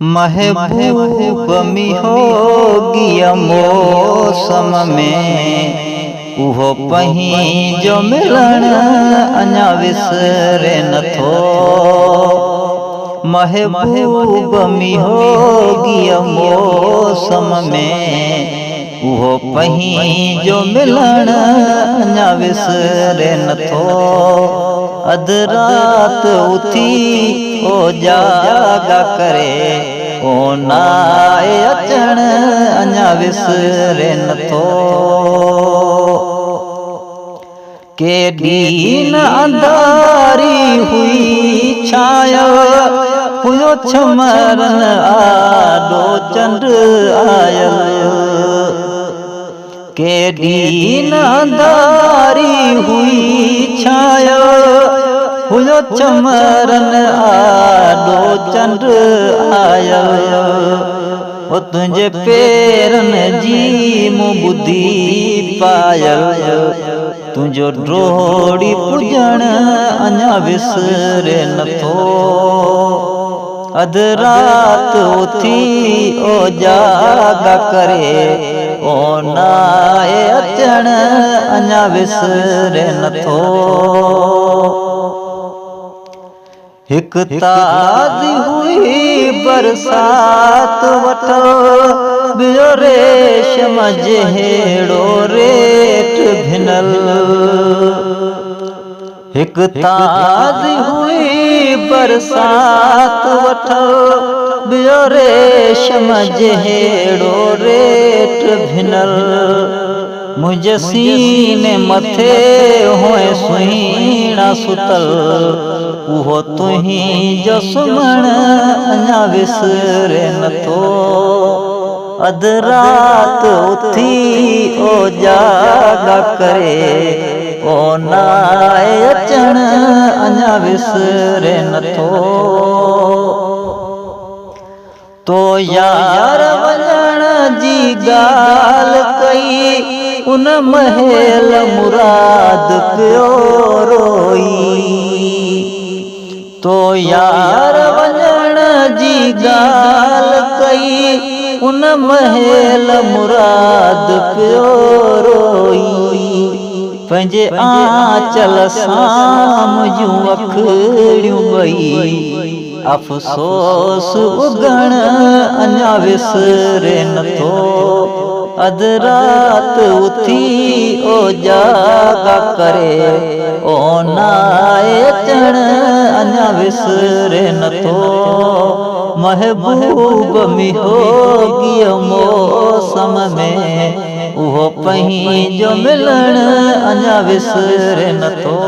महबूब मिहोगिया मौसम में उहो पहीं जो मिलन अञा विसरे नथो। महबूब मिहोगिया मौसम में उहो पहीं जो मिलन अञा विसरे नथो। अध रात उथी ओ जागा करे ओ नाए अचण अञा विसरे नथो। केॾी न अंधारी हुई छाया हुयो छमरन आॾो चंड आयल। केॾी न अंधारी हुई छाया हुयो चमरन आॾो चंड आयल। ओ तुंहिंजे पेरनि जी मूं ॿुधी पायल। तुंहिंजो ड्रोड़ी पुॼण अञा विसरे नथो। अध रात उथी ओ जागा करे ओ नाए अचण अञा विसरे नथो। हिक ताज़ी हुई बरसात वठो ॿियो रेशम जहिड़ो रेट भिनल। हिक ताज़ी हुई बरसात वठो ॿियो रेशम जहिड़ो रेट भिनल। मुंहिंजे सीने मथे हुए सुहिणा सुतल उहो तुंहिंजो सुमण अञा विसरे नथो। अध रात उथी ओ जागा करे ओ नाए अचण अञा विसरे नथो। तो यार वञण जी ॻाल्हि कई उन महल मुराद पियो रोई। तो यार वञण जी ॻाल्हि कई उन महल मुराद पियो रोई। पंहिंजे आंचल सां मुंहिंजूं अखिड़ियूं ॿई अफ़सोस उगण अञा विसरे नथो। अध रात उथी ओ जागा करे ओ नाए अचण अञा विसरे नथो। महबूब मिहोगिया मौसम में उहो पहीं जो मिलण अञा विसरे नथो।